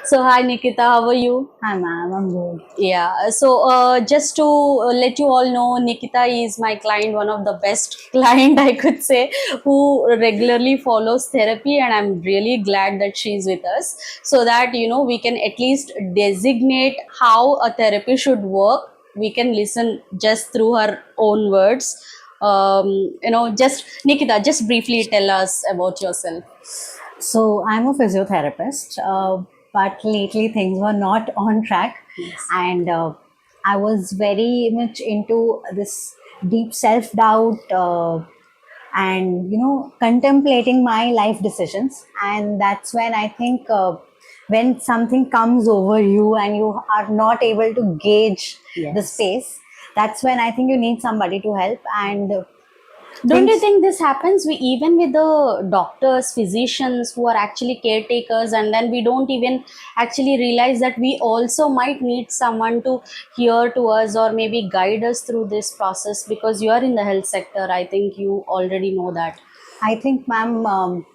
So, hi Nikita, how are you? Hi ma'am, I'm good. Yeah, so just to let you all know, Nikita is my client, one of the best client I could say, who regularly follows therapy, and I'm really glad that she's with us, so that we can at least designate how a therapy should work. We can listen just through her own words. Just Nikita, just briefly tell us about yourself. So I'm a physiotherapist, but lately things were not on track, Yes. and I was very much into this deep self-doubt and contemplating my life decisions, and that's when I think when something comes over you and you are not able to gauge the Yes. space, that's when I think you need somebody to help and. Don't you Things think this happens even with the doctors, physicians who are actually caretakers, and then we don't even actually realize that we also might need someone to hear to us or maybe guide us through this process, because you are in the health sector. I think you already know that. I think, ma'am,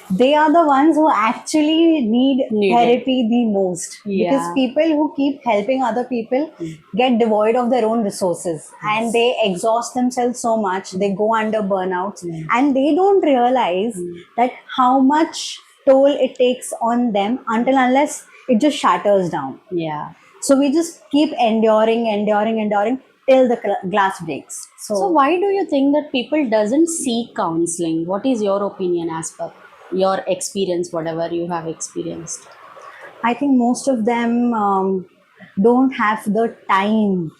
they are the ones who actually need Needed. therapy the most, because Yeah. people who keep helping other people get devoid of their own resources and they exhaust themselves so much, they go under burnouts, and they don't realize that how much toll it takes on them until unless it just shatters down. Yeah. So we just keep enduring till the glass breaks. So So why do you think that people doesn't seek counseling? What is your opinion as per your experience, whatever you have experienced? I think most of them don't have the time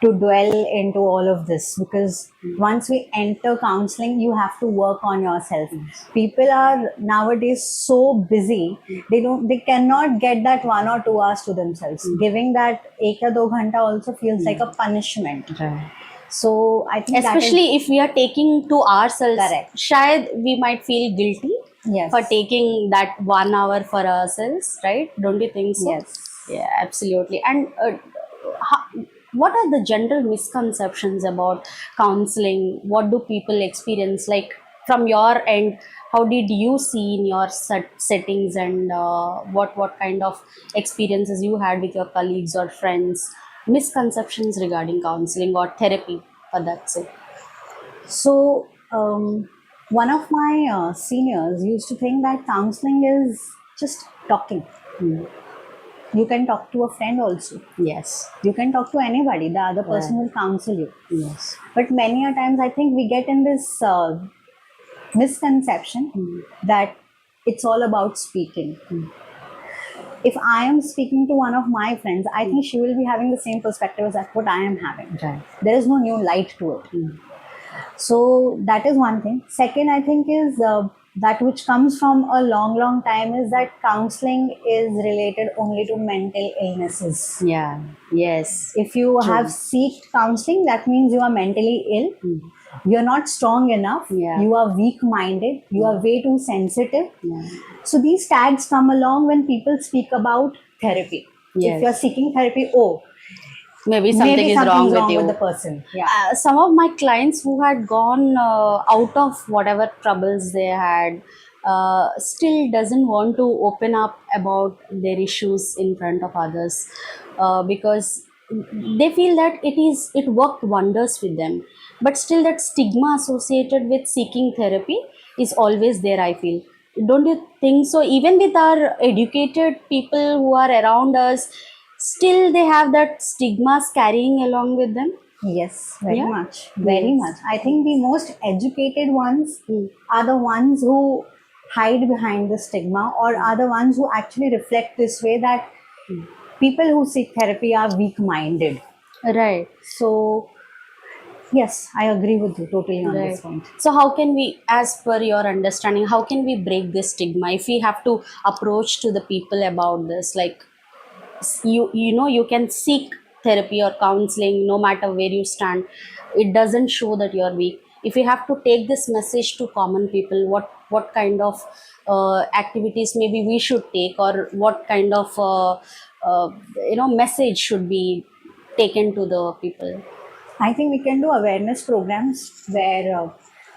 to dwell into all of this, because once we enter counseling, you have to work on yourself. People are nowadays so busy, they cannot get that 1 or 2 hours to themselves. Giving that ek ya do ghanta also feels like a punishment. Right. So I think that is Especially if we are taking to ourselves, correct. shayad we might feel guilty for Yes. taking that 1 hour for ourselves, right? Don't you think so? Yes. Yeah, absolutely. And what are the general misconceptions about counseling? What do people experience? Like from your end, how did you see in your settings, and what kind of experiences you had with your colleagues or friends? Misconceptions regarding counseling or therapy, for that sake. So, one of my seniors used to think that counseling is just talking. Hmm. You can talk to a friend also. Yes. You can talk to anybody. The other person Right. will counsel you. Yes. But many a times, I think we get in this misconception that it's all about speaking. If I am speaking to one of my friends, I think she will be having the same perspective as what I am having. Right. There is no new light to it. So that is one thing. Second, I think is that which comes from a long time is that counseling is related only to mental illnesses. Yeah. Yes. If you True. have sought counseling, that means you are mentally ill. You're not strong enough. Yeah. You are weak-minded. You are way too sensitive. Yeah. So these tags come along when people speak about therapy. Yes. If you're seeking therapy, oh, Maybe something maybe is something's wrong wrong with with the you. person. Yeah. Some of my clients who had gone out of whatever troubles they had still doesn't want to open up about their issues in front of others, because they feel that it worked wonders with them, but still that stigma associated with seeking therapy is always there, I feel. Don't you think so? Even with our educated people who are around us, still they have that stigmas carrying along with them. Yes, very Yeah. much. Very Yes. much. I think the most educated ones Mm. are the ones who hide behind the stigma, or are the ones who actually reflect this way that people who seek therapy are weak minded. Right. So, yes, I agree with you totally on Right. this point. So how can we, as per your understanding, how can we break this stigma if we have to approach to the people about this? Like, you can seek therapy or counseling no matter where you stand. It doesn't show that you're weak. If you have to take this message to common people, what kind of activities maybe we should take, or what kind of message should be taken to the people? I think we can do awareness programs where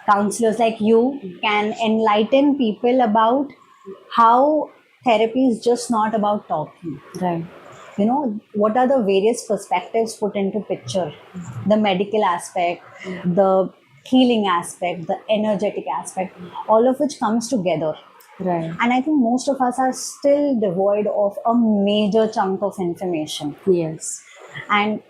counselors like you can enlighten people about how therapy is just not about talking. Right. What are the various perspectives put into picture? The medical aspect, the healing aspect, the energetic aspect, all of which comes together. Right. And I think most of us are still devoid of a major chunk of information. Yes. And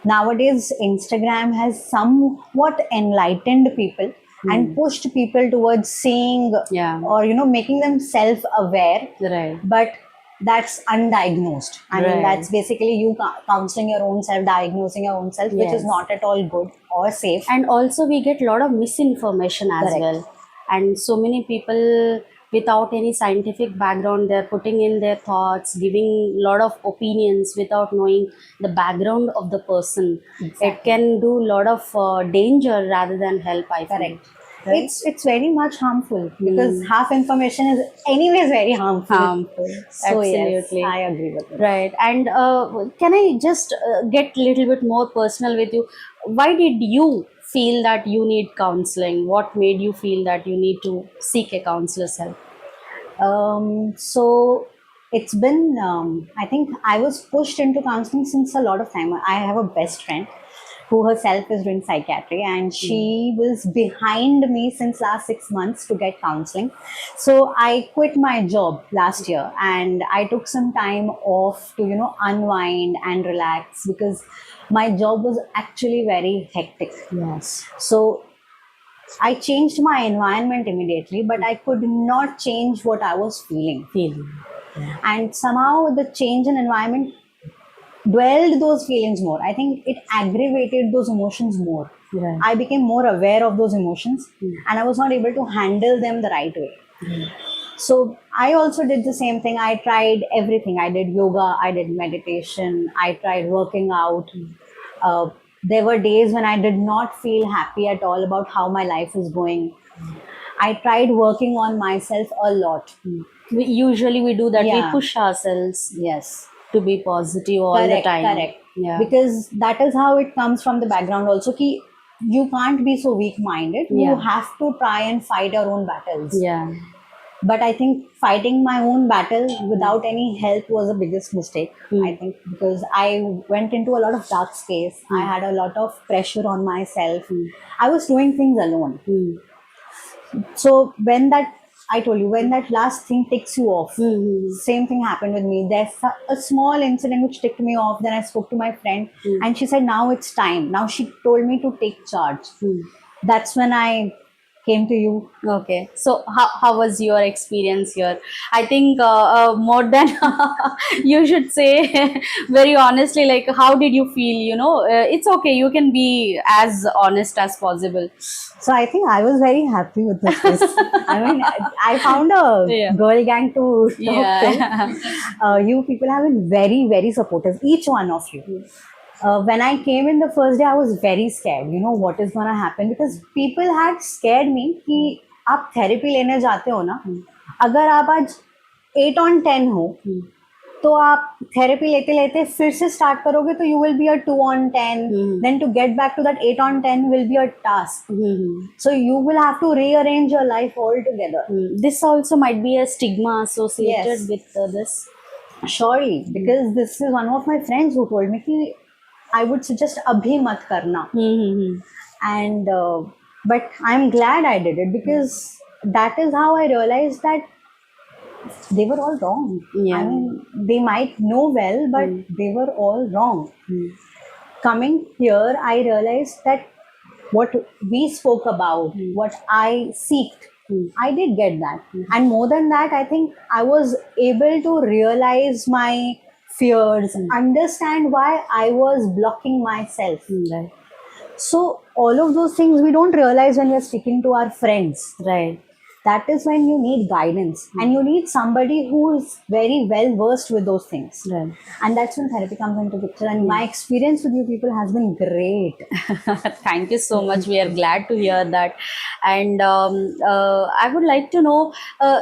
nowadays, Instagram has somewhat enlightened people and pushed people towards seeing Yeah. or making them self-aware. Right. But that's undiagnosed. I mean, Right. that's basically you counseling your own self, diagnosing your own self, which is Yes. not at all good or safe. And also we get a lot of misinformation as Correct. well, and so many people without any scientific background, they're putting in their thoughts, giving a lot of opinions without knowing the background of the person. Exactly. It can do a lot of danger rather than help, I feel. Correct. Right? It's very much harmful because half information is anyways very harmful. Harmful. So Absolutely. yes, I agree with it. Right. And can I just get a little bit more personal with you? Why did you feel that you need counseling? What made you feel that you need to seek a counselor's help? So it's been, I think I was pushed into counseling since a lot of time. I have a best friend who herself is doing psychiatry, and she was behind me since last 6 months to get counseling. So I quit my job last year and I took some time off to, unwind and relax because my job was actually very hectic. Yes. So I changed my environment immediately, but I could not change what I was feeling. Yeah. And somehow the change in environment dwelled those feelings more. I think it aggravated those emotions more. Right. I became more aware of those emotions and I was not able to handle them the right way. So I also did the same thing. I tried everything. I did yoga, I did meditation, I tried working out. There were days when I did not feel happy at all about how my life is going. I tried working on myself a lot. Usually we do that. Yeah. We push ourselves Yes. to be positive all the time. Correct. Yeah. Because that is how it comes from the background also. Ki you can't be so weak-minded. You Yeah. have to try and fight your own battles. Yeah. But I think fighting my own battle without any help was the biggest mistake. I think because I went into a lot of dark space. I had a lot of pressure on myself. I was doing things alone. So when that last thing ticks you off, same thing happened with me. There's a small incident which ticked me off. Then I spoke to my friend and she said, now it's time. Now she told me to take charge. That's when I came to you. Okay. So how was your experience here? I think more than you should say very honestly, like how did you feel? It's okay. You can be as honest as possible. So I think I was very happy with this twist. I mean, I found a girl gang to talk to. You people have been very, very supportive, each one of you. When I came in the first day, I was very scared. What is going to happen? Because people had scared me कि आप therapy लेने जाते हो ना, अगर आप आज 8 on 10 हो, तो आप therapy लेते लेते फिर से start करोगे तो you will be a 2 on 10. Then to get back to that 8 on 10 will be a task. So you will have to rearrange your life altogether. This also might be a stigma associated with this. Surely, because this is one of my friends who told me कि I would suggest abhi mat karna. And but I'm glad I did it because that is how I realized that they were all wrong. Yeah. I mean, they might know well, but they were all wrong. Coming here, I realized that what we spoke about, what I seeked, I did get that. And more than that, I think I was able to realize my fears, understand why I was blocking myself. Right. So all of those things we don't realize when we're speaking to our friends. Right. That is when you need guidance and you need somebody who is very well versed with those things. Right. And that's when therapy comes into picture. And my experience with you people has been great. Thank you so much. We are glad to hear that. And I would like to know,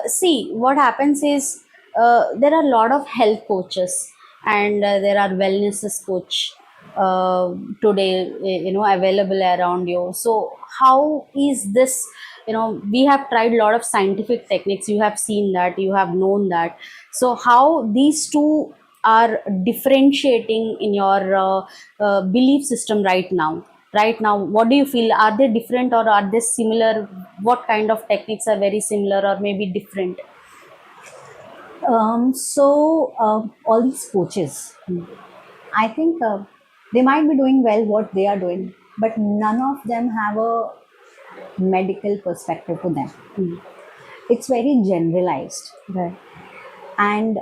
see, what happens is there are a lot of health coaches. and there are wellness coach today, available around you. So how is this? We have tried a lot of scientific techniques. You have seen that, you have known that. So how these two are differentiating in your belief system right now? Right now, what do you feel? Are they different or are they similar? What kind of techniques are very similar or maybe different? All these coaches, I think they might be doing well what they are doing, but none of them have a medical perspective to them. It's very generalized, Right. and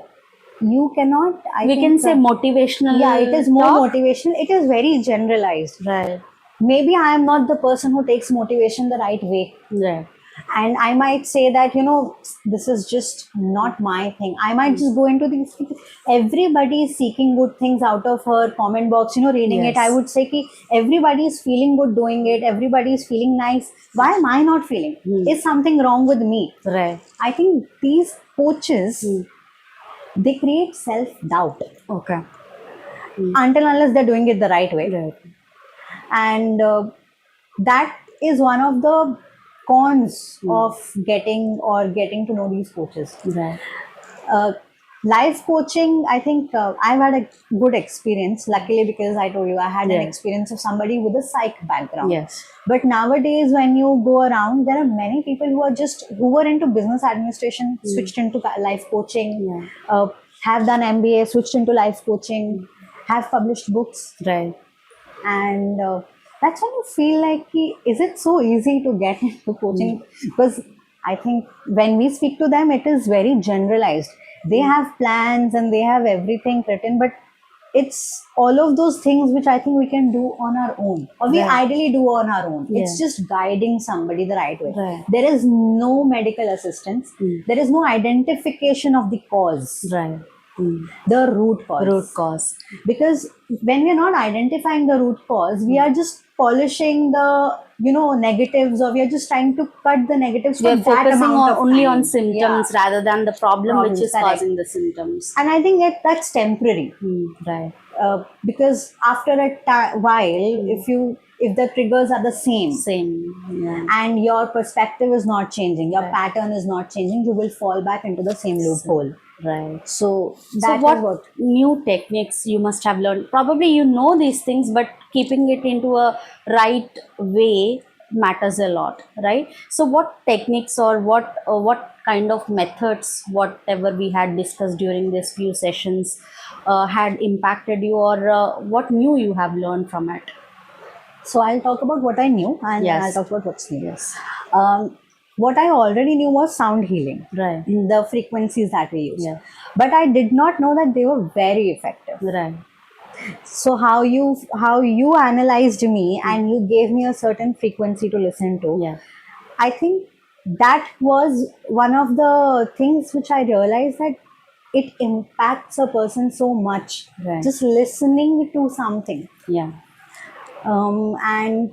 you cannot. I We think, can say motivational. yeah, it is more talk. motivational. It is very generalized. Right. Maybe I am not the person who takes motivation the right way. Right. And I might say that, this is just not my thing. I might just go into these. Everybody is seeking good things out of her comment box, reading it. Yes. I would say ki everybody is feeling good doing it. Everybody is feeling nice. Why am I not feeling? Is something wrong with me? Right. I think these coaches, they create self-doubt Okay. until unless they're doing it the right way. Right. And that is one of the cons of getting to know these coaches. Right. Life coaching, I think I've had a good experience, luckily, because I told you I had an Yeah. experience of somebody with a psych background. Yes. But nowadays, when you go around, there are many people who were into business administration, switched into life coaching, have done MBA, switched into life coaching, have published books. Right. And that's when you feel like, is it so easy to get into coaching? Because I think when we speak to them, it is very generalized. They have plans and they have everything written, but it's all of those things which I think we can do on our own, or we Right. ideally do on our own. Yeah. It's just guiding somebody the right way. Right. There is no medical assistance. There is no identification of the cause, Right. the root cause. Root cause. Because when we are not identifying the root cause, we are just polishing the negatives, or we are just trying to cut the negatives We are from that focusing amount of only time. on symptoms rather than the problem Problem, which is correct. causing the symptoms. And I think that's temporary. Right. Because after a while, if the triggers are the same, Same. Yeah. and your perspective is not changing, your Right. pattern is not changing, you will fall back into the same loophole. Right. So So that is what new techniques you must have learned? Probably you know these things, but keeping it into a right way matters a lot, right? So what techniques or what kind of methods, whatever we had discussed during these few sessions, had impacted you, or what new you have learned from it? So I'll talk about what I knew, and Yes. then I'll talk about what's new. Yes. What I already knew was sound healing, Right. the frequencies that we use. Yeah. But I did not know that they were very effective. Right. So how you analyzed me and you gave me a certain frequency to listen to. Yeah. I think that was one of the things which I realized, that it impacts a person so much. Right. Just listening to something. Yeah. And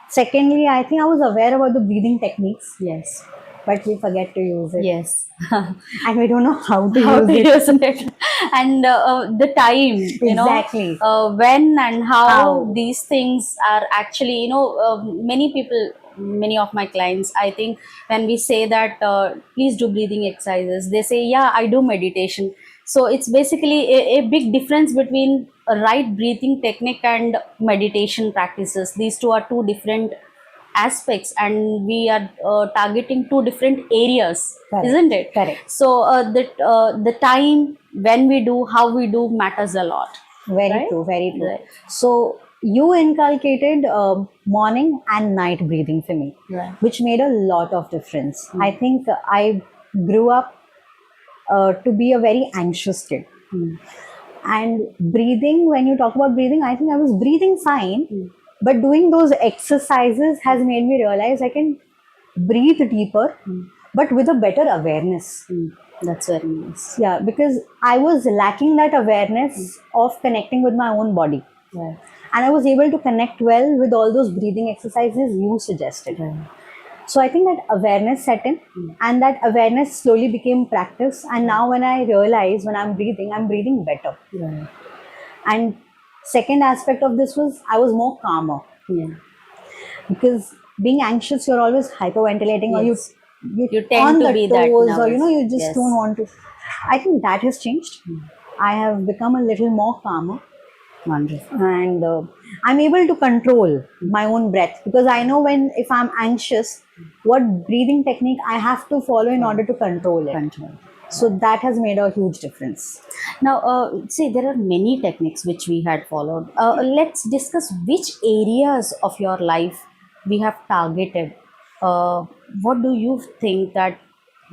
secondly, I think I was aware about the breathing techniques, Yes. but we forget to use it. Yes. And we don't know how to How use to it. use it, and the time, Exactly. when and how How. these things are actually, many people, many of my clients, I think when we say that please do breathing exercises, they say, yeah, I do meditation. So it's basically a big difference between a right breathing technique and meditation practices. These two are two different aspects, and we are targeting two different areas. Correct. Isn't it? Correct. So the time when we do, how we do matters a lot. Very Right? true, very true. Right. So you inculcated morning and night breathing for me, Right. which made a lot of difference. I think I grew up to be a very anxious kid. And breathing, when you talk about breathing, I think I was breathing fine, but doing those exercises has made me realize I can breathe deeper, but with a better awareness. That's very nice. Yeah, because I was lacking that awareness of connecting with my own body. Right. And I was able to connect well with all those breathing exercises you suggested. Right. So I think that awareness set in, and that awareness slowly became practice. And now when I realize when I'm breathing better. Right. And second aspect of this was I was more calmer, Yeah. because being anxious, you're always hyperventilating, or Yes. you You tend on to the be that toes, or nervous. you just Yes. don't want to. I think that has changed. I have become a little more calmer, Wonderful. and I'm able to control my own breath, because I know when if I'm anxious, what breathing technique I have to follow in order to control it. Control. So that has made a huge difference. Now, see, there are many techniques which we had followed. Let's discuss which areas of your life we have targeted. What do you think that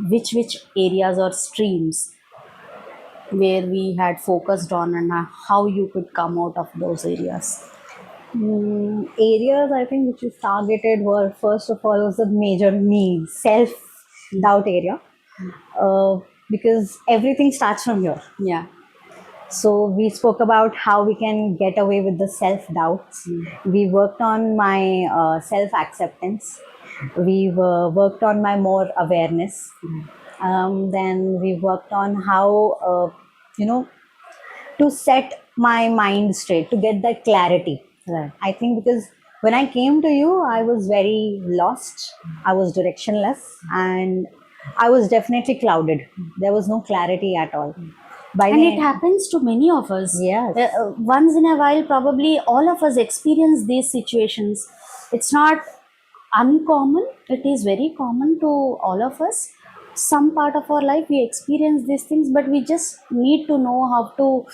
which areas or streams where we had focused on, and how you could come out of those areas? Areas I think which is targeted were, first of all, was the major me self doubt area, because everything starts from here. Yeah. So we spoke about how we can get away with the self doubts. We worked on my self acceptance. We've worked on my more awareness. Then we worked on how to set my mind straight, to get that clarity. Right. I think because when I came to you, I was very lost. I was directionless, and I was definitely clouded. There was no clarity at all. By And the it happens to many of us. Yes. Once in a while, probably all of us experience these situations. It's not uncommon, it is very common to all of us. Some part of our life we experience these things, but we just need to know how to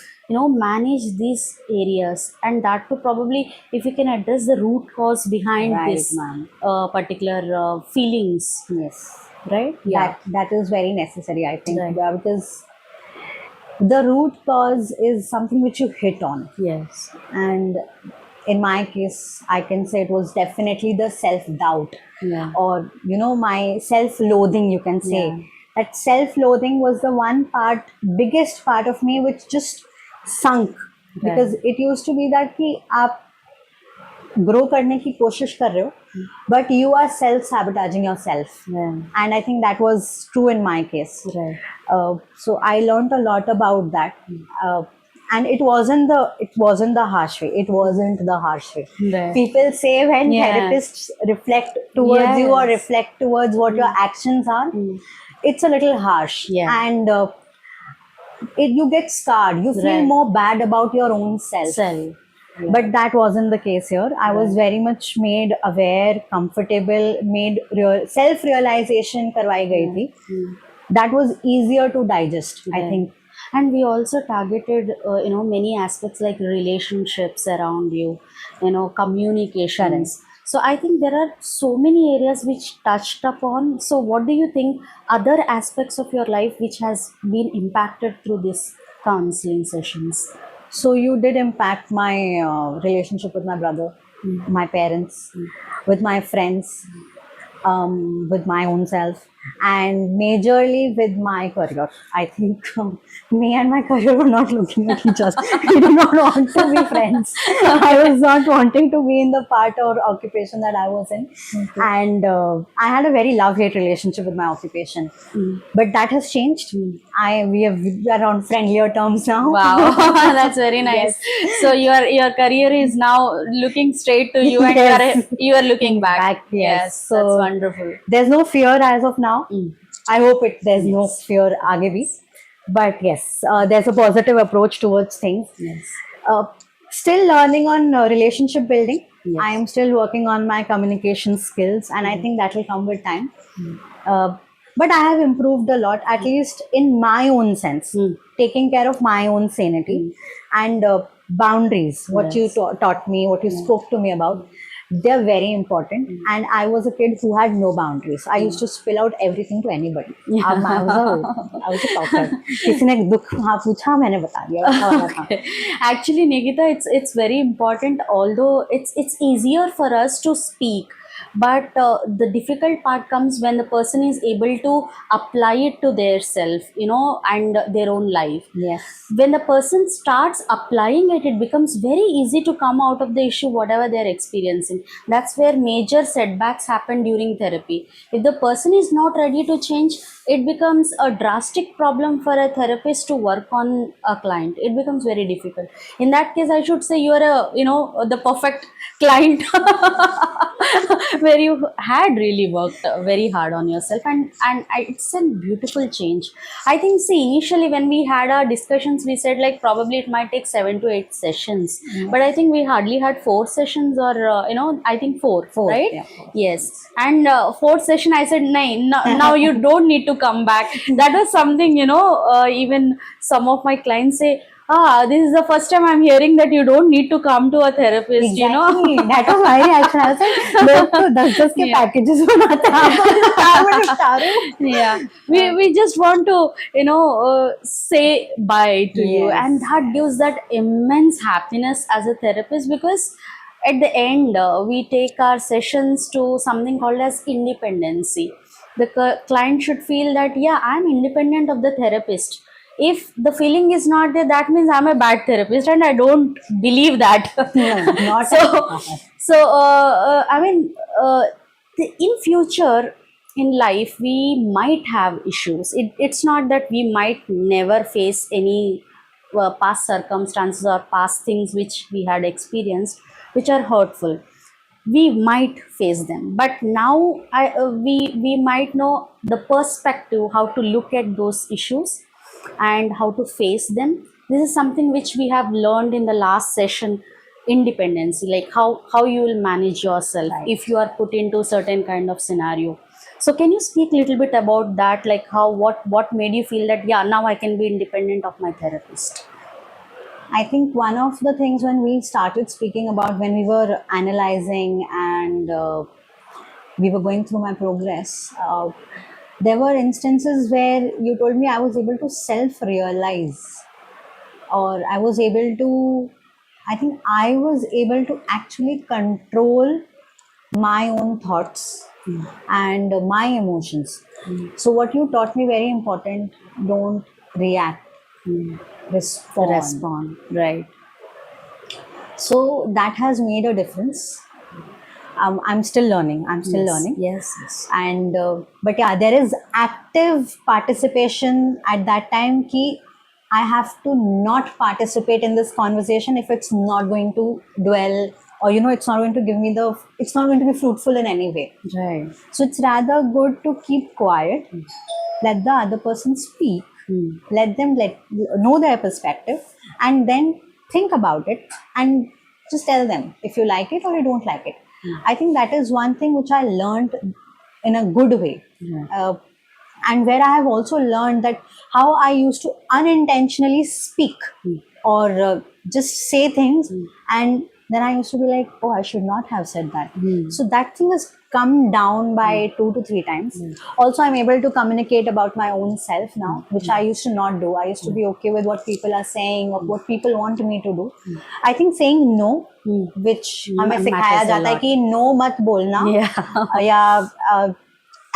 manage these areas, and that to probably, if we can address the root cause behind Right, this ma'am. particular feelings, Yes, right? Yeah. that is very necessary, I think. Right. Yeah, because the root cause is something which you hit on. Yes. And in my case, I can say it was definitely the self-doubt, Yeah. or my self-loathing, you can say. Yeah. That self-loathing was the one biggest part of me which just sunk, because it used to be that कि आप grow करने की कोशिश कर रहे हो, but you are self-sabotaging yourself. Yeah. And I think that was true in my case. Right. So I learned a lot about that. And it wasn't the harsh way. It wasn't the harsh way. Right. People say when Yeah. therapists reflect towards you, or Yes. reflect towards what your actions are, it's a little harsh. Yeah. And you get scarred. You feel Right. more bad about your own self. Self. Yeah. But that wasn't the case here. I was very much made aware, comfortable, made self-realization करवाई गई थी. That was easier to digest, I Right. think. And we also targeted many aspects like relationships around you, communications. So I think there are so many areas which touched upon. So what do you think other aspects of your life which has been impacted through this counseling sessions? So you did impact my relationship with my brother, my parents, with my friends, with my own self, and majorly with my career. I think me and my career were not looking at each other. We did not want to be friends. I was not wanting to be in the part or occupation that I was in. And I had a very love-hate relationship with my occupation. But that has changed. We are on friendlier terms now. Wow, that's very nice. So your career is now looking straight to you, and Yes. you are looking back. Yes. So that's wonderful. there's no fear as of now. I hope there's no Yes. fear आगे भी. But yes, there's a positive approach towards things. Yes. Still learning on relationship building. Yes. I am still working on my communication skills, and I think that will come with time. But I have improved a lot, at least in my own sense, taking care of my own sanity and boundaries. What you taught me, what you spoke to me about, they're very important. And I was a kid who had no boundaries. I used to spill out everything to anybody. I was a talker. किसी ने दुख हाँ पूछा मैंने बता दिया ऐसा वाला था. Actually, Nikita, it's very important. Although it's easier for us to speak, but the difficult part comes when the person is able to apply it to their self, and their own life. Yes. When the person starts applying it, it becomes very easy to come out of the issue whatever they're experiencing. That's where major setbacks happen during therapy. If the person is not ready to change, it becomes a drastic problem for a therapist to work on a client. It becomes very difficult. In that case, I should say you are the perfect client where you had really worked very hard on yourself, and it's a beautiful change. I think, see, initially when we had our discussions, we said like probably it might take 7 to 8 sessions, but I think we hardly had 4 sessions, or I think four, right? Yeah. Yes. And fourth session, I said, "Nahin, now you don't need to come back." That was something, even some of my clients say, this is the first time I'm hearing that you don't need to come to a therapist, Exactly. That was my reaction. I was like, लोग तो 10-10 के Yeah. packages बनाते हैं, आप मुझे 4 minute बता रहे हो? Yeah, we just want to say bye to you, Yes. and that gives that immense happiness as a therapist, because at the end we take our sessions to something called as independency. The client should feel that, yeah, I'm independent of the therapist. If the feeling is not there, that means I'm a bad therapist, and I don't believe that. No, not so at all. so I mean, in future in life we might have issues. It's not that we might never face any past circumstances or past things which we had experienced which are hurtful. We might face them, but now we might know the perspective, how to look at those issues and how to face them. This is something which we have learned in the last session, independency, like how you will manage yourself Right. if you are put into certain kind of scenario. So can you speak a little bit about that, like how what made you feel that, yeah, now I can be independent of my therapist? I think one of the things when we started speaking about, when we were analyzing and we were going through my progress, there were instances where you told me I was able to self-realize, or I was able to, I think I was able to actually control my own thoughts and my emotions. So what you taught me, very important, don't react, respond. Right. So that has made a difference. I'm still learning. Yes. And but yeah, there is active participation at that time. Ki I have to not participate in this conversation if it's not going to dwell, or it's not going to give me it's not going to be fruitful in any way. Right. So it's rather good to keep quiet, let the other person speak, let them know their perspective, and then think about it and just tell them if you like it or you don't like it. I think that is one thing which I learned in a good way. And where I have also learned that how I used to unintentionally speak or just say things, and then I used to be like, oh, I should not have said that. So that thing has come down by 2 to 3 times. Also, I'm able to communicate about my own self now, which I used to not do. I used to be okay with what people are saying or what people want me to do. I think saying no, which हमें सिखाया matters a जाता है lot. कि no मत बोलना, या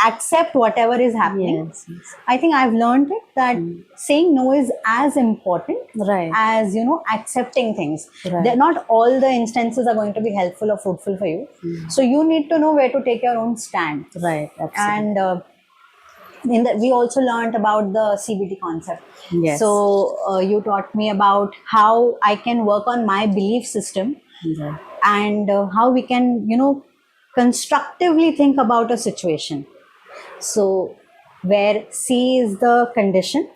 accept whatever is happening. Yes. I think I've learned it that saying no is as important Right. as accepting things. Right. Not all the instances are going to be helpful or fruitful for you. So you need to know where to take your own stand. Right. Absolutely. And we also learned about the CBT concept. Yes. So you taught me about how I can work on my belief system, Right. and how we can constructively think about a situation. So where C is the condition,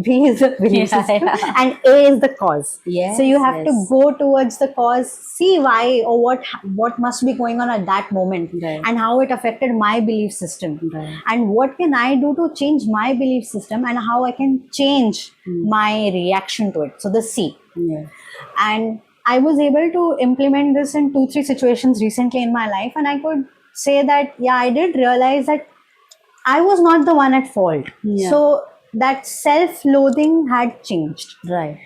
B is the belief system, and A is the cause. Yes, So you have to yes. go towards the cause, see why or what must be going on at that moment, Right. and how it affected my belief system, Right. and what can I do to change my belief system, and how I can change my reaction to it. So the C. Yeah. And I was able to implement this in 2-3 situations recently in my life, and I could say that, yeah, I did realize that I was not the one at fault. Yeah. So that self-loathing had changed, Right.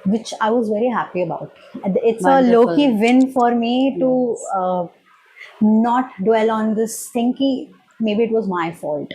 which I was very happy about. It's Wonderful. a low-key win for me to not dwell on this thing ki maybe it was my fault.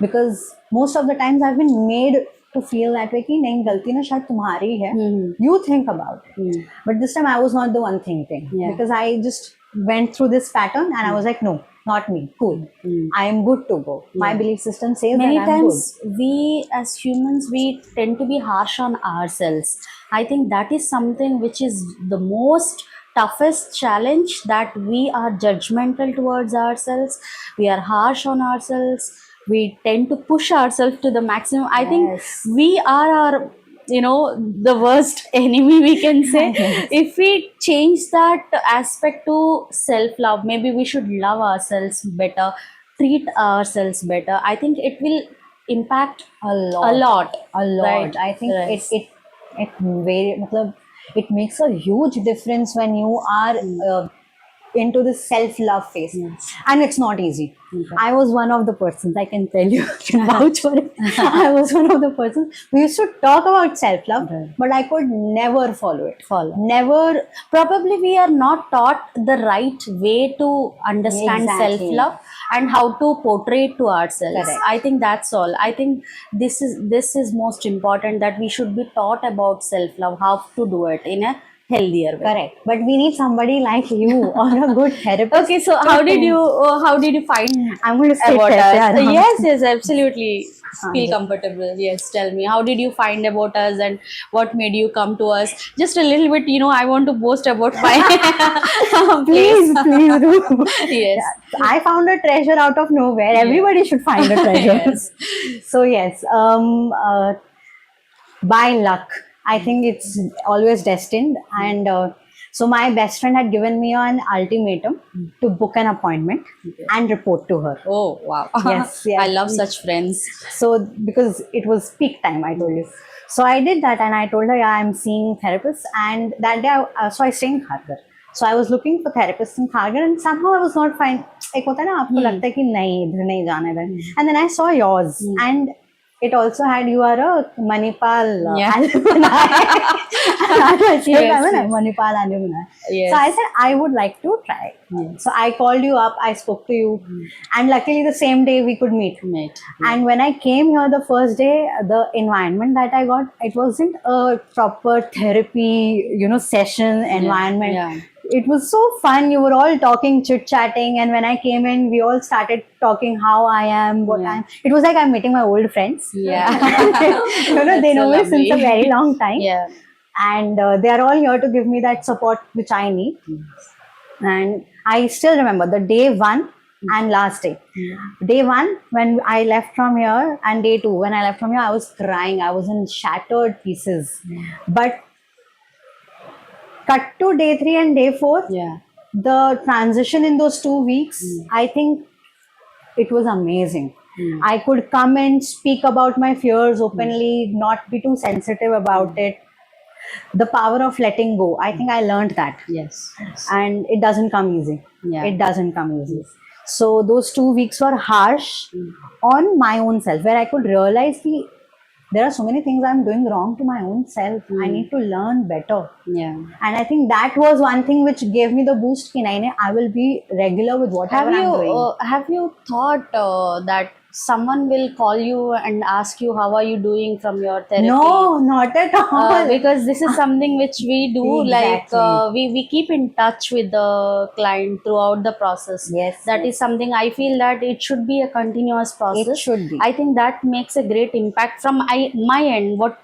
Because most of the times I've been made to feel that way कि नहीं गलती ना शायद तुम्हारी है. You think about it. But this time I was not the one thinking. Yeah. Because I just went through this pattern and I was like, no, not me. Cool. I am good to go. My belief system says Many that I'm times we as humans we tend to be harsh on ourselves. I think that is something which is the most toughest challenge, that we are judgmental towards ourselves, we are harsh on ourselves, we tend to push ourselves to the maximum. I think Yes. we are our, you know, the worst enemy, we can say. If we change that aspect to self love, maybe we should love ourselves better, treat ourselves better. I think it will impact a lot. a lot, Right. I think Right. it very matlab, it makes a huge difference when you are into this self-love phase. Yes. And it's not easy. Okay. I was one of the persons, I can tell you, I can vouch for it. I was one of the persons who used to talk about self-love, Right. but I could never follow it. Follow. Never. Probably we are not taught the right way to understand Exactly. self-love and how to portray it to ourselves. Correct. I think that's all. I think this is most important, that we should be taught about self-love, how to do it in a healthier way. Correct. But we need somebody like you or a good therapist. Okay, so how did you find I'm going to sit about there. us? Yes, absolutely. Feel comfortable. Yes, tell me, how did you find about us and what made you come to us? Just a little bit, I want to boast about my Please do. Yes. I found a treasure out of nowhere. Everybody should find a treasure. Yes. So yes, by luck, I think it's always destined. And so my best friend had given me an ultimatum to book an appointment and report to her. Oh, wow. Yes, yes. I love such friends. So because it was peak time, I told you. So I did that and I told her, yeah, I'm seeing therapists. And that day, so I stay in Kharghar. So I was looking for therapists in Kharghar and somehow I was not fine. एक होता है ना आपको लगता है कि नहीं इधर नहीं जाना इधर. And then I saw yours and it also had, you are a Manipal alumni. Yes. Manipal alumni. Yes. So I said I would like to try. Yes. So I called you up, I spoke to you, and luckily the same day we could meet. And when I came here the first day, the environment that I got, it wasn't a proper therapy, session environment. Yeah. It was so fun. You were all talking, chit-chatting, and when I came in, we all started talking how I am, what I am. It was like I'm meeting my old friends. Yeah. They know so me since a lovely. very long time. Yeah. And they are all here to give me that support which I need. And I still remember the day 1 and last day. Day 1, when I left from here, and day 2, when I left from here, I was crying. I was in shattered pieces. But cut to day 3 and day 4, the transition in those 2 weeks, I think it was amazing. I could come and speak about my fears openly, not be too sensitive about it. The power of letting go, I think I learned that. Yes. And it doesn't come easy. Yeah. It doesn't come easy. So those 2 weeks were harsh on my own self, where I could realize that there are so many things I'm doing wrong to my own self. I need to learn better. Yeah. And I think that was one thing which gave me the boost. I will be regular with whatever I'm doing. Have you thought that someone will call you and ask you how are you doing from your therapy? No, not at all. Because this is something which we do. Exactly. Like we keep in touch with the client throughout the process. Yes. That is something I feel that it should be a continuous process. It should be. I think that makes a great impact from my end. What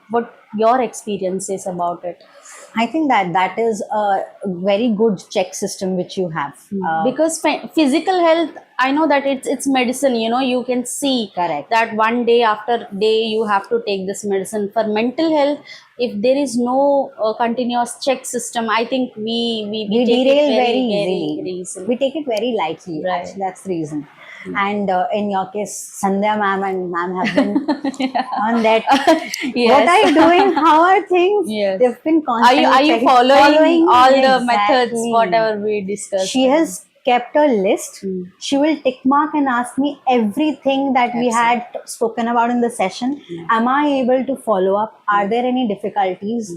your experience is about it? I think that is a very good check system which you have. Because physical health, I know that it's medicine, you can see. Correct. That one day after day you have to take this medicine. For mental health, if there is no continuous check system, I think we take derail it very easily. We take it very lightly. Right. Actually, that's the reason. And in your case, Sandhya ma'am and ma'am have been on that. Yes. What are you doing? How are things? Yes. They've been constantly Are you checking- following all the Exactly. methods, whatever we discussed? She has kept a list. She will tick mark and ask me everything that we had spoken about in the session. Am I able to follow up? Are there any difficulties?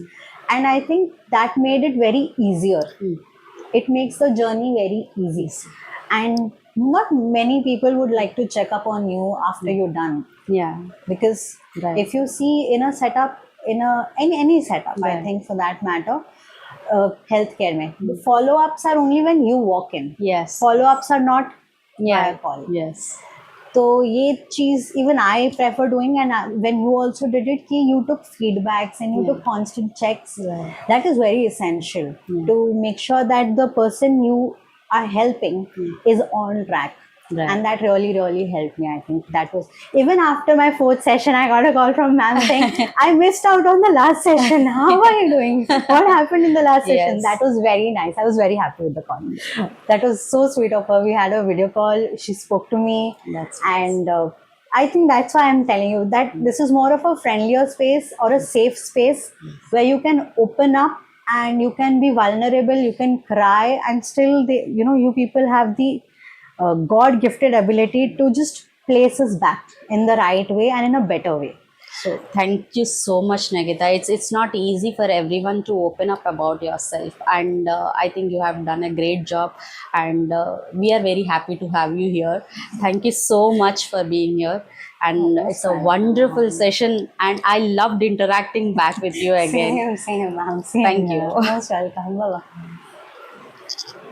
And I think that made it very easier. It makes the journey very easy. and not many people would like to check up on you after you're done, Yeah. because Right. if you see in a setup, in any setup, I Right. think for that matter, healthcare mein, the follow-ups are only when you walk in. Yes. Follow-ups are not Yeah. via call. Yes. तो ये चीज even I prefer doing, and when you also did it, कि you took feedbacks and you Yeah. took constant checks. Right. That is very essential to make sure that the person you are helping is on track. Right. And that really, really helped me. I think that was, even after my 4th session, I got a call from ma'am saying, I missed out on the last session. How are you doing? What happened in the last session? Yes. That was very nice. I was very happy with the call. That was so sweet of her. We had a video call. She spoke to me. That's nice. And I think that's why I'm telling you that this is more of a friendlier space or a safe space where you can open up and you can be vulnerable, you can cry, and still you people have the God gifted ability to just place us back in the right way and in a better way. So thank you so much, Nikita. It's not easy for everyone to open up about yourself, and I think you have done a great job, and we are very happy to have you here. Thank you so much for being here, and it's a wonderful session, and I loved interacting back with you again. Same, ma'am. Same Thank here. you. Most welcome. Bye-bye.